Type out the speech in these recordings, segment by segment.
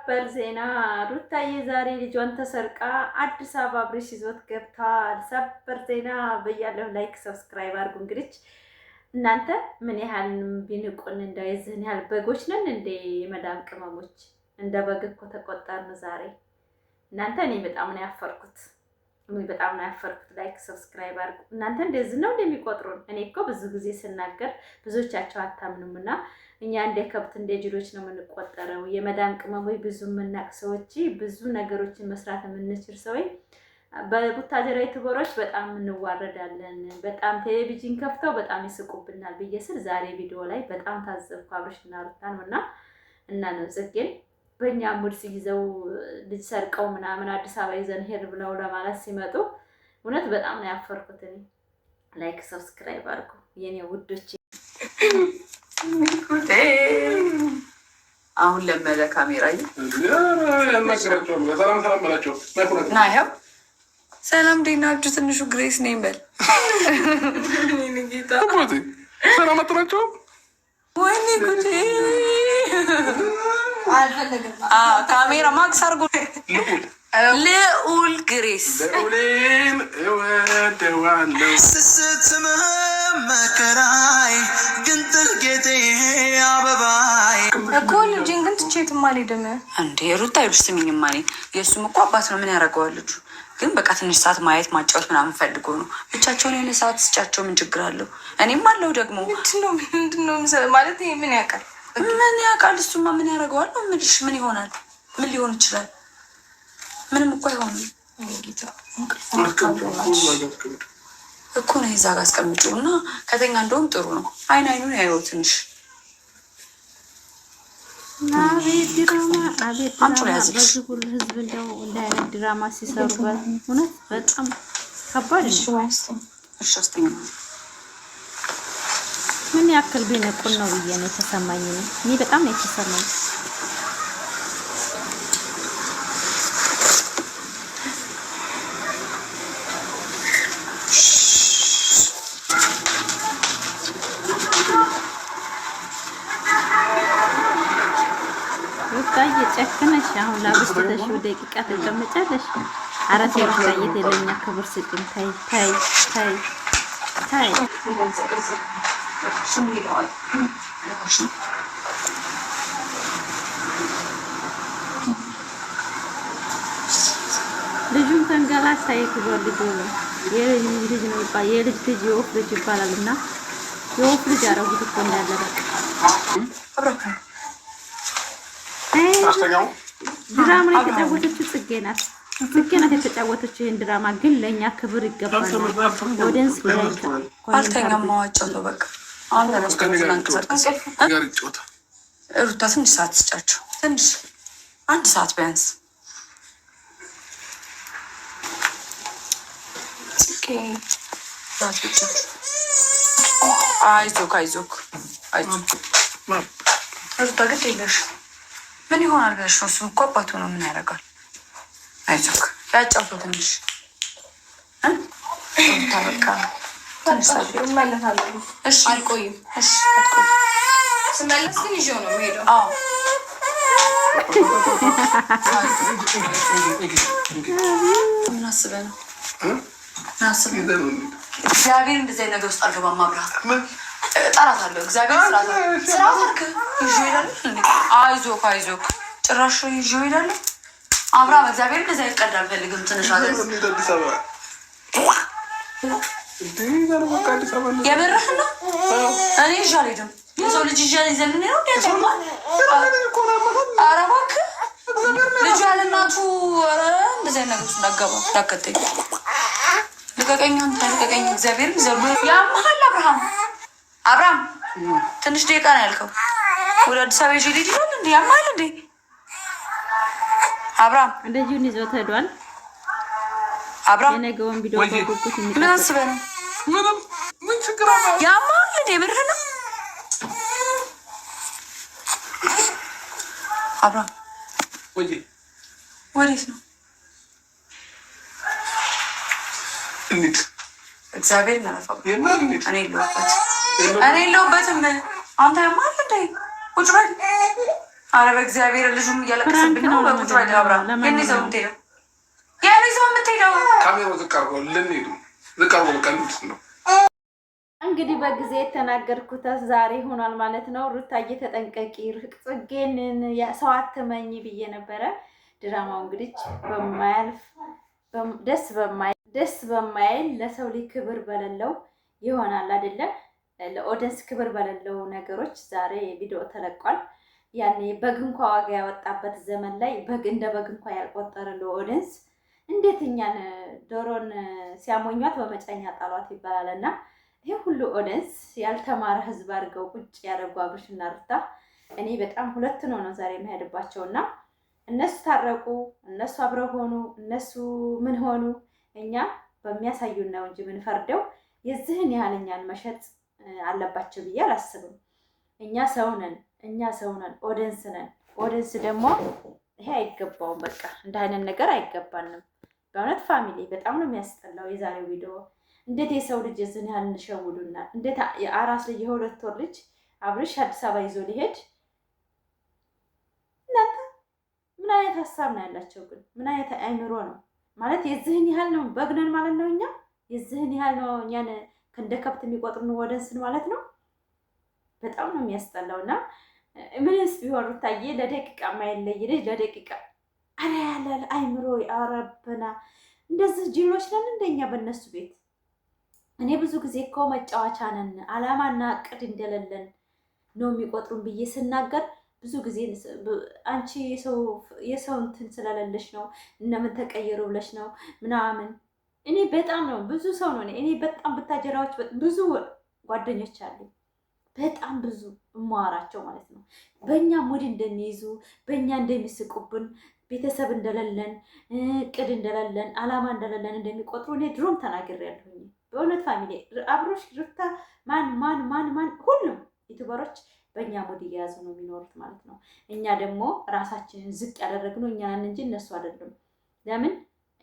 ሰበር ዜና ሩታዬ ዛሬ ልጇን ተሰርቃ አዲስ አበባ አብርሽ ይዞት ገብቷል። ሰበር ዜና በያለው ላይክ ሰብስክራይብ አድርጉ። እንግዲህ እናንተ ምን ያህል ቢንቁን እንዳይዘን ያህል በጎች ነን እንደ መዳም ቅመሞች እንደ በግ እኮ ተቆጣን ዛሬ። እናንተ እኔ በጣም ነው ያፈርኩት። ላይክ ሰብስክራይብ አድርጉ። እናንተ እንደዚህ ነው እንደሚቆጥሩን። እኔ እኮ ብዙ ጊዜ ስናገር ብዙዎቻቸው አታምኑምና እኛ እንደ ከብት እንደ ጅሎች ነው የምንቆጠረው። የመዳም ቅመሞች ብዙ የምናቅ ሰዎች ብዙ ነገሮችን መስራት የምንችል ሰዎች በቡታጀራ ዩቲዩበሮች በጣም እንዋረዳለን። በጣም ቴሌቪዥን ከፍተው በጣም ይስቁብናል ብዬ ስል ዛሬ ቪዲዮ ላይ በጣም ታዘብኩ። አብርሽና ሩታን እና ነው ጽጌን በእኛ ሙድ ይዘው ልጅ ሰርቀው ምናምን አዲስ አበባ ይዘን ሄድ ብለው ለማለት ሲመጡ እውነት በጣም ነው ያፈርኩት። እኔ ላይክ ሰብስክራይብ አድርጉ የኔ ውዶች። አሁን ለመደ ካሜራ ሰላም እንዴት ናችሁ? ትንሹ ግሬስ ነኝ በል። ሰላም አጥናቸው። ወይኔ ጉዴ! ካሜራ ማክስ አድርጎ ልዑል ግሬስ ስስትም መከራይ ግን ጥልቄቴ አበባይ እኮ ልጅን ግን ትቼትም አልሄድም እንዴ ሩታ ይሉሽ ስሚኝማ፣ እኔ የእሱም እኮ አባት ነው። ምን ያደርገዋል ልጁ? ግን በቃ ትንሽ ሰዓት ማየት ማጫወት ምናምን ፈልጎ ነው። ብቻቸውን የሆነ ሰዓት ስጫቸው ምን ችግር አለው? እኔም አለው ደግሞ ምንድነው ማለት ምን ያውቃል? ምን ያውቃል? እሱማ ምን ያደርገዋል ነው የምልሽ። ምን ይሆናል? ምን ሊሆን ይችላል? ምንም እኮ አይሆንም እኮ ነው። እዛ ጋር አስቀምጪው እና ከተኛ እንደውም ጥሩ ነው። አይኑን ያየው ትንሽ አቤት ድራማ በዚህ ሁሉ ህዝብ እንደው እንደ አይነት ድራማ ሲሰሩበት እውነት በጣም ከባድ ነው። ምን ያክል ቢነቁን ነው ብዬ ነው የተሰማኝ። እኔ በጣም ነው የተሰማኝ። ጨክነሽ አሁን ላብስተሽ ደቂቃ ተቀመጫለሽ። አራት የሩታዬ የለኛ ክብር ስጭኝ። ታይ ልጁን ተንገላታ የክብር ልጅ ነው። የልጅ ልጅ ነው ይባላል። የልጅ ልጅ የወፍ ልጅ ይባላልና የወፍ ልጅ አረጉት እኮ እንዳለ በቃ ድራማ የተጫወተችው ጽጌ ናት የተጫወተችው ይሄን ድራማ። ግን ለኛ ክብር ይገባል። ኦዲየንስ ላይክ አልተኛም ማዋጫው ነው በቃ። አሁን ሩታ ትንሽ ሰዓት ስጫቸው፣ ትንሽ አንድ ሰዓት ቢያንስ። ጽጌ አይዞክ ሩታ ግድ የለሽ ምን ይሆናል ብለሽ ነው? እሱም እኮ አባቱ ነው። ምን ያደርጋል? አይዞክ ያጫውተው ትንሽ ታበቃ ትንሽ እመለሳለሁ። እሺ አልቆይም። እሺ አትቆይ። ስመለስ ግን ይዤው ነው የምሄደው። አዎ ምን አስበህ ነው? እግዚአብሔር እንደዚህ ነገር ውስጥ አልገባም። አብርሃም እጠራታለሁ። እግዚአብሔር ስራት አድርግ ይዤው እሄዳለሁ። አይዞክ ጭራሽ ይዤው እሄዳለሁ። አብርሃም እግዚአብሔር እንደዚህ አይቀድ አልፈልግም። ትንሽ የምርህ ነው። እኔ ይዤ አልሄድም። የሰው ልጅ ይዤ ይዘልን ነው እንዲያሰማል። ኧረ እባክህ ልጁ ያለ እናቱ እንደዚህ አይነት ነገር ውስጥ እንዳገባ እንዳከተኝ ልቀቀኝ፣ አንተ ልቀቀኝ። እግዚአብሔር ዘሩ ያመሃል። አብርሃም ትንሽ ደቂቃ ነው ያልከው። ወደ አዲስ አበባ ይዤ ልሂድ ይላል እንዴ? ያመሃል እንዴ? አብርሃም እንደዚሁን ይዞት ሄዷል። አብርሃም የነገውን ቪዲዮ በጉጉት ምን አስበህ ነው? ምን ችግር አለ? ያመሃል እንዴ? ብርህ ነው አብርሃም። ወዴት ነው? እግዚአብሔር ናፈቀ። እኔ የለሁበትም። አንተ ያማል እንዴ? ቁጭ በል አረ በእግዚአብሔር ልጁም እያለቀሰብኝ ነው። በቁጭ ባይ አብራ የኔ ሰው የምትሄደው የኔ ሰው የምትሄደው ካሜራው ዝቃርጎ ልንሄዱ ዝቃርጎ ቀንት ነው። እንግዲህ በጊዜ የተናገርኩት ዛሬ ሆኗል ማለት ነው። ሩታዬ ተጠንቀቂ፣ ጽጌን ሰው አትመኝ ብዬ ነበረ። ድራማው እንግዲህ በማያልፍ ደስ በማይል ለሰው ልጅ ክብር በሌለው ይሆናል አይደለም፣ ለኦዲየንስ ክብር በሌለው ነገሮች ዛሬ ቪዲዮ ተለቋል። ያኔ በግ እንኳ ዋጋ ያወጣበት ዘመን ላይ እንደ በግ እንኳ ያልቆጠረ ለኦዲየንስ እንዴት እኛን ዶሮን ሲያሞኟት በመጫኛ ጣሏት ይባላል። እና ይህ ሁሉ ኦዲየንስ ያልተማረ ህዝብ አድርገው ቁጭ ያደረጉ አብርሽና ሩታ እኔ በጣም ሁለት ነው ዛሬ የምሄድባቸውና እነሱ ታረቁ፣ እነሱ አብረው ሆኑ፣ እነሱ ምን ሆኑ፣ እኛ በሚያሳዩን ነው እንጂ ምን ፈርደው የዚህን ያህል እኛን መሸጥ አለባቸው ብዬ አላስብም። እኛ ሰው ነን፣ ኦዲየንስ ነን። ኦዲየንስ ደግሞ ይሄ አይገባውም። በቃ እንደ አይነት ነገር አይገባንም። በእውነት ፋሚሊ በጣም ነው የሚያስጠላው የዛሬው ቪዲዮ። እንዴት የሰው ልጅ የዚህን ያህል እንሸውዱናል? እንዴት የአራስ ልጅ የሁለት ወር ልጅ አብርሽ አዲስ አበባ ይዞ ሊሄድ እናንተ ምን አይነት ሀሳብ ነው ያላቸው? ግን ምን አይነት አይምሮ ነው ማለት? የዚህን ያህል ነው በግነን ማለት ነው። እኛ የዚህን ያህል ነው እኛን እንደ ከብት የሚቆጥሩን ወደንስን ማለት ነው። በጣም ነው የሚያስጠላው። እና ምንስ ቢሆን ሩታዬ ለደቂቃ ማይለይ ልጅ ለደቂቃ አረ ያለ አይምሮ ያረበና እንደዚህ ጅሎች ነን እንደኛ በእነሱ ቤት። እኔ ብዙ ጊዜ እኮ መጫወቻ ነን አላማና እቅድ እንደሌለን ነው የሚቆጥሩን ብዬ ስናገር ብዙ ጊዜ አንቺ የሰው እንትን ስለሌለሽ ነው እነምን ተቀየሩ ብለሽ ነው ምናምን። እኔ በጣም ነው ብዙ ሰው ነው እኔ በጣም ብታጀራዎች ብዙ ጓደኞች አሉ፣ በጣም ብዙ እማዋራቸው ማለት ነው። በእኛ ሙድ እንደሚይዙ በእኛ እንደሚስቁብን ቤተሰብ እንደሌለን እቅድ እንደሌለን አላማ እንደሌለን እንደሚቆጥሩ እኔ ድሮም ተናግሬያለሁኝ። በእውነት ፋሚሊ አብሮሽ ሩታ ማን ሁሉም ዩቱበሮች በእኛ ሙድ እየያዙ ነው የሚኖሩት ማለት ነው። እኛ ደግሞ ራሳችንን ዝቅ ያደረግነው እኛ ነን እንጂ እነሱ አይደሉም። ለምን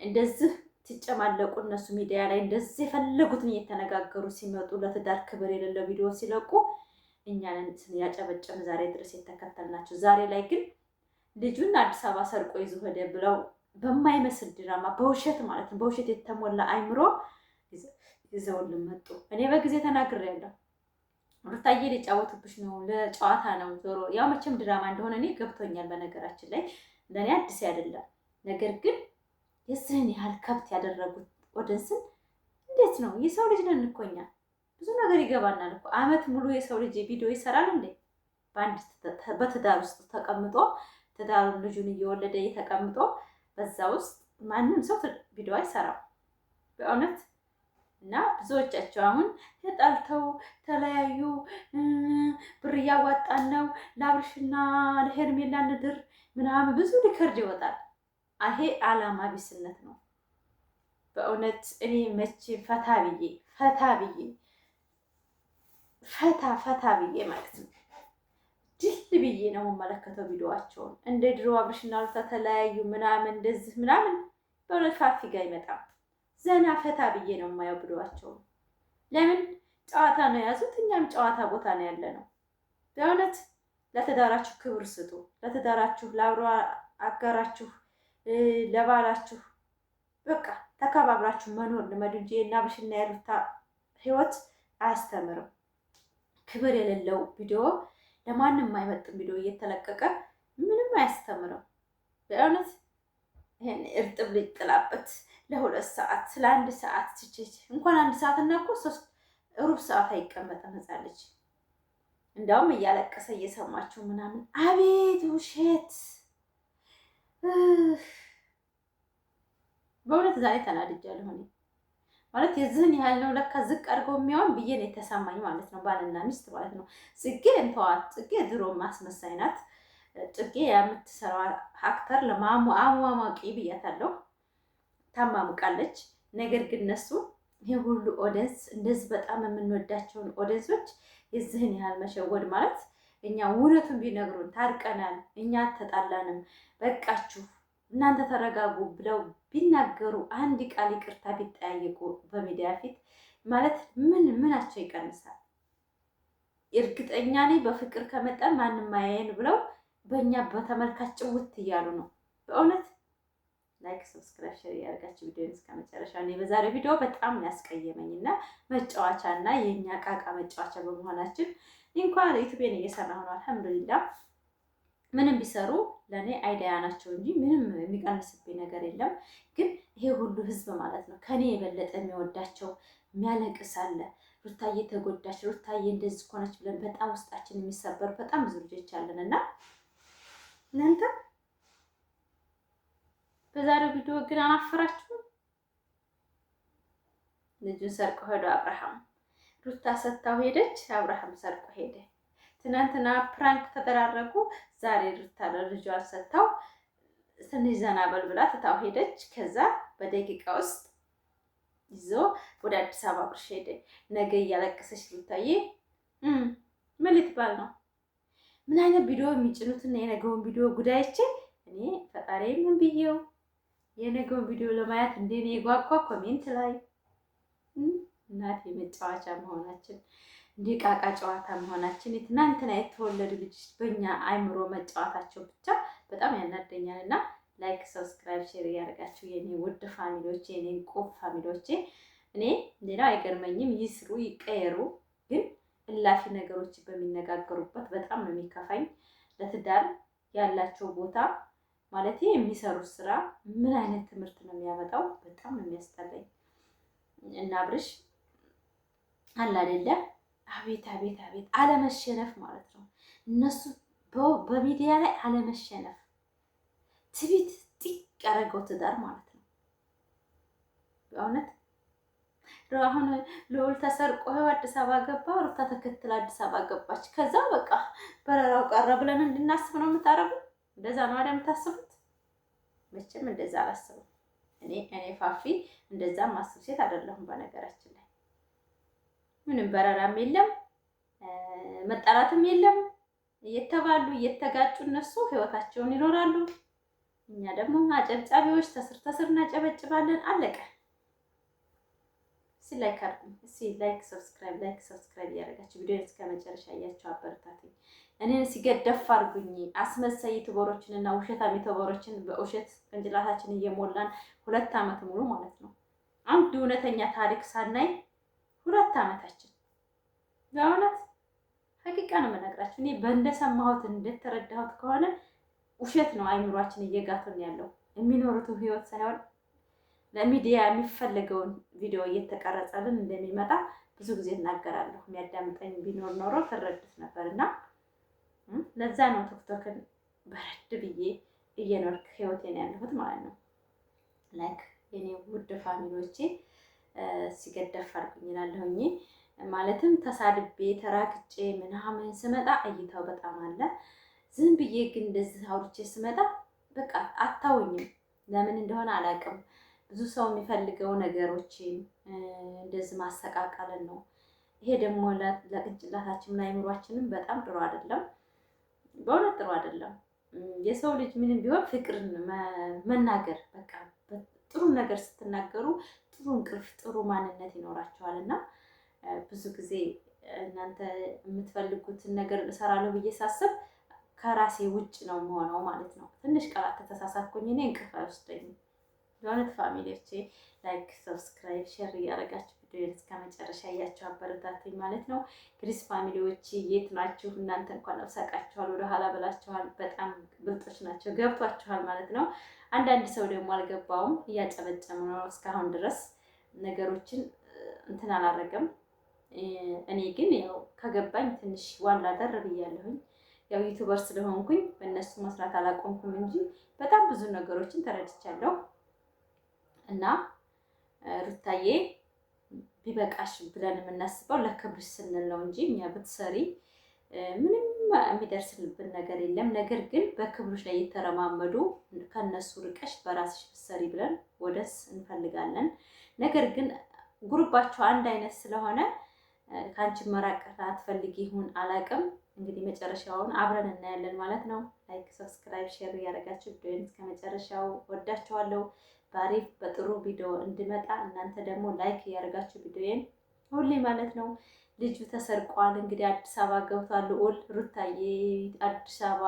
እንደዚህ ትጨማለቁ? እነሱ ሚዲያ ላይ እንደዚህ የፈለጉትን እየተነጋገሩ ሲመጡ ለትዳር ክብር የሌለው ቪዲዮ ሲለቁ እኛንን ያጨበጨን ዛሬ ድረስ የተከተልናቸው። ዛሬ ላይ ግን ልጁን አዲስ አበባ ሰርቆ ይዞ ሄደ ብለው በማይመስል ድራማ በውሸት ማለት ነው፣ በውሸት የተሞላ አይምሮ ይዘውልን መጡ። እኔ በጊዜ ተናግሬያለሁ። ሩታዬ ሊጫወቱብሽ ነው፣ ለጨዋታ ነው። ዞሮ ያው መቼም ድራማ እንደሆነ እኔ ገብቶኛል። በነገራችን ላይ ለእኔ አዲስ አይደለም። ነገር ግን የዚህን ያህል ከብት ያደረጉት ኦዲየንስን እንዴት ነው? የሰው ልጅ ነን እኮ እኛ፣ ብዙ ነገር ይገባናል እኮ። አመት ሙሉ የሰው ልጅ ቪዲዮ ይሰራል እንዴ? በትዳር ውስጥ ተቀምጦ ትዳሩን ልጁን እየወለደ ተቀምጦ በዛ ውስጥ ማንም ሰው ቪዲዮ አይሰራም በእውነት። እና ብዙዎቻቸው አሁን ተጣልተው ተለያዩ፣ ብር እያዋጣን ነው ለአብርሽና ለሄርሜላ ንድር ምናምን ብዙ ሪከርድ ይወጣል። ይሄ አላማ ቢስነት ነው በእውነት። እኔ መቼ ፈታ ብዬ ማለት ነው ድል ብዬ ነው የምመለከተው ቪዲዮዋቸውን። እንደ ድሮ አብርሽና ሩታ ተለያዩ ምናምን እንደዚህ ምናምን በእውነት ፋፊ ጋር አይመጣም። ዘና ፈታ ብዬ ነው የማየው ቪዲዮዋቸውን። ለምን ጨዋታ ነው የያዙት፣ እኛም ጨዋታ ቦታ ነው ያለ ነው። በእውነት ለትዳራችሁ ክብር ስጡ። ለትዳራችሁ፣ ለአብሮ አጋራችሁ፣ ለባላችሁ በቃ ተከባብራችሁ መኖር ልመዱ እንጂ የአብርሽና የሩታ ህይወት አያስተምርም። ክብር የሌለው ቪዲዮ፣ ለማንም የማይመጥን ቪዲዮ እየተለቀቀ ምንም አያስተምርም። በእውነት ይሄን እርጥብ ልጅ ጥላበት ለ2 ሰዓት ለ1 ሰዓት ትችት እንኳን 1 ሰዓት እና እኮ 3 ሩብ ሰዓት አይቀመጥም ህፃን ልጅ። እንዳውም እያለቀሰ እየሰማችሁ ምናምን አቤት ውሸት። በእውነት ዛሬ ተናድጃለሁ እኔ ማለት የዚህን ያህል ነው ለካ ዝቅ አድርገው የሚሆን ብዬ ነው የተሰማኝ ማለት ነው። ባልና ሚስት ማለት ነው። ጽጌ እንተዋት፣ ጽጌ ድሮ ማስመሳይ ናት። ጽጌ የምትሰራው አክተር ለማሟሟቂ ብያታለሁ፣ ታማሙቃለች። ነገር ግን እነሱ ይሄ ሁሉ ኦዲየንስ እንደዚህ በጣም የምንወዳቸውን ኦዲየንሶች የዚህን ያህል መሸወድ ማለት እኛ እውነቱን ቢነግሩን ታርቀናል፣ እኛ ተጣላንም፣ በቃችሁ እናንተ ተረጋጉ ብለው ቢናገሩ አንድ ቃል ይቅርታ ቢጠያየቁ በሚዲያ ፊት ማለት ምናቸው ይቀንሳል? እርግጠኛ ነኝ በፍቅር ከመጣን ማንም አያየን ብለው በእኛ በተመልካች ጭውት እያሉ ነው በእውነት። ላይክ ሰብስክራይብ ሼር ያደርጋችሁ ቪዲዮን እስከ መጨረሻ። እኔ በዛሬው ቪዲዮ በጣም ያስቀየመኝና መጫወቻና የኛ ቃቃ መጫወቻ በመሆናችን እንኳን ዩቲዩብን እየሰራሁ ነው አልሐምዱሊላህ። ምንም ቢሰሩ ለኔ አይዲያ ናቸው እንጂ ምንም የሚቀንስብኝ ነገር የለም። ግን ይሄ ሁሉ ህዝብ ማለት ነው ከኔ የበለጠ የሚወዳቸው የሚያለቅስ አለ። ሩታዬ ተጎዳች፣ ሩታዬ እንደዚህ ሆነች ብለን በጣም ውስጣችን የሚሰበር በጣም ብዙ ልጆች አለን እና እናንተ በዛሬው ቪዲዮ ግን አናፈራችሁም? ልጁን ሰርቆ ሄዶ አብርሃም ሩታ ሰታው ሄደች፣ አብርሃም ሰርቆ ሄደ። ትናንትና ፕራንክ ተደራረጉ። ዛሬ ሩታ ለልጇን ሰታው ትንሽ ዘና በል ብላ ትታው ሄደች። ከዛ በደቂቃ ውስጥ ይዞ ወደ አዲስ አበባ ብርሽ ሄደ። ነገ እያለቀሰች ሩታዬ ምን ልትባል ነው? ምን አይነት ቪዲዮ የሚጭኑትና የነገውን ቪዲዮ ጉዳይቼ እኔ ፈጣሪ ምን ብዬው የነገውን ቪዲዮ ለማየት እንደኔ የጓጓ ኮሜንት ላይ እናቴ መጫወቻ መሆናችን እንደ ቃቃ ጨዋታ መሆናችን ትናንትና የተወለዱ ልጅ በእኛ አይምሮ መጫወታቸው ብቻ በጣም ያናደኛል። እና ላይክ ሰብስክራይብ ሼር እያደረጋችሁ የኔ ውድ ፋሚሊዎቼ የኔ ቁብ ፋሚሊዎቼ እኔ ሌላ አይገርመኝም። ይስሩ ይቀየሩ፣ ግን እላፊ ነገሮች በሚነጋገሩበት በጣም ነው የሚከፋኝ። ለትዳር ያላቸው ቦታ ማለት የሚሰሩት ስራ ምን አይነት ትምህርት ነው የሚያመጣው? በጣም ነው የሚያስጠላኝ። እና አብርሽ አለ አይደለ? አቤት አቤት አቤት አለመሸነፍ ማለት ነው። እነሱ በሚዲያ ላይ አለመሸነፍ ትቢት ጢቅ ያደረገው ትዳር ማለት ነው። በእውነት አሁን ልዑል ተሰርቆ አዲስ አበባ ገባ፣ ሩታ ተከትላ አዲስ አበባ ገባች። ከዛ በቃ በረራው ቀረ ብለን እንድናስብ ነው የምታረጉ? እንደዛ ነው አይደል የምታስቡት? መቼም እንደዛ አላስብም። እኔ ፋፊ እንደዛ ማስብ ሴት አይደለሁም። በነገራችን ላይ ምንም በረራም የለም መጣላትም የለም። እየተባሉ እየተጋጩ እነሱ ህይወታቸውን ይኖራሉ። እኛ ደግሞ አጨብጫቢዎች ተስር ተስር እናጨበጭባለን። አለቀ። ላይክ አድርጉኝ። ላይክ ሰብስክራይብ እያደረጋችሁ ቪዲዮን እስከ መጨረሻ እያችሁ አበረታቱኝ። እኔን ሲገደፍ አድርጉኝ። አስመሳይ ዩቲዩበሮችን እና ውሸታም ዩቲዩበሮችን በውሸት ቅንጭላታችን እየሞላን 2 ዓመት ሙሉ ማለት ነው አንድ እውነተኛ ታሪክ ሳናይ 2 ዓመታችን። በእውነት ሀቂቃ ነው የምነግራችሁ። እኔ በእንደሰማሁት እንደተረዳሁት ከሆነ ውሸት ነው አይምሯችን እየጋቱን ያለው የሚኖሩት ህይወት ሳይሆን ለሚዲያ የሚፈለገውን ቪዲዮ እየተቀረጸልን እንደሚመጣ ብዙ ጊዜ እናገራለሁ። የሚያዳምጠኝ ቢኖር ኖሮ ትረዱት ነበር። እና ለዛ ነው ቲክቶክን በረድ ብዬ እየኖርክ ህይወቴን ያለሁት ማለት ነው። ላይክ የኔ ውድ ፋሚሊዎቼ ሲገደፍ አድርጉኝ እላለሁኝ። ማለትም ተሳድቤ ተራክጬ ምናምን ስመጣ እይታው በጣም አለ። ዝም ብዬ ግን እንደዚህ አውርቼ ስመጣ በቃ አታውኝም። ለምን እንደሆነ አላውቅም። ብዙ ሰው የሚፈልገው ነገሮችን እንደዚህ ማሰቃቀልን ነው። ይሄ ደግሞ ለቅንጭላታችን ለአይምሯችንም በጣም ጥሩ አይደለም። በእውነት ጥሩ አይደለም። የሰው ልጅ ምንም ቢሆን ፍቅርን መናገር በቃ ጥሩ ነገር ስትናገሩ ጥሩ እንቅልፍ ጥሩ ማንነት ይኖራቸዋል። እና ብዙ ጊዜ እናንተ የምትፈልጉትን ነገር እሰራለሁ ብዬ ሳስብ ከራሴ ውጭ ነው የምሆነው ማለት ነው። ትንሽ ቃላት ተሳሳትኩኝ እኔ እንቅልፍ አይወስደኝም። ለእውነት ፋሚሊዎቼ ላይክ ሰብስክራይብ ሼር እያደረጋችሁ ቪዲዮን እስከ መጨረሻ እያችሁ አበረታቱኝ ማለት ነው። ግሪስ ፋሚሊዎች የት ናችሁ? እናንተ እንኳን አብሳቃችኋል፣ ወደኋላ ብላችኋል። በጣም ብልጦች ናቸው፣ ገብቷችኋል ማለት ነው። አንዳንድ ሰው ደግሞ አልገባውም፣ እያጨበጨሙ ነው እስካሁን ድረስ ነገሮችን እንትን አላረገም። እኔ ግን ያው ከገባኝ ትንሽ ዋላ ደር ብያለሁኝ። ያው ዩቲዩበር ስለሆንኩኝ በእነሱ መስራት አላቆምኩም እንጂ በጣም ብዙ ነገሮችን ተረድቻለሁ። እና ሩታዬ ቢበቃሽ ብለን የምናስበው ለክብርሽ ስንል ነው እንጂ እኛ ብትሰሪ ምንም የሚደርስልብን ነገር የለም። ነገር ግን በክብሮች ላይ የተረማመዱ ከነሱ ርቀሽ በራስሽ ብትሰሪ ብለን ወደስ እንፈልጋለን። ነገር ግን ጉርባቸው አንድ አይነት ስለሆነ ከአንቺ መራቅ አትፈልጊ ይሁን አላቅም። እንግዲህ መጨረሻውን አብረን እናያለን ማለት ነው። ላይክ ሰብስክራይብ ሼር እያደረጋችሁ ቪዲዮን እስከ መጨረሻው ወዳችኋለሁ። በአሪፍ በጥሩ ቪዲዮ እንድመጣ እናንተ ደግሞ ላይክ እያደረጋችሁ ቪዲዮን ሁሌ ማለት ነው። ልጁ ተሰርቋል እንግዲህ አዲስ አበባ ገብቷል። ልዑል ሩታዬ አዲስ አበባ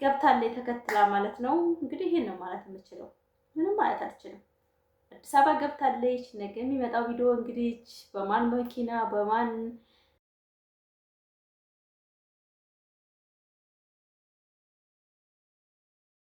ገብታለች ተከትላ ማለት ነው። እንግዲህ ይሄን ነው ማለት የምችለው፣ ምንም ማለት አልችልም። አዲስ አበባ ገብታለች። ነገ የሚመጣው ቪዲዮ እንግዲህ በማን መኪና በማን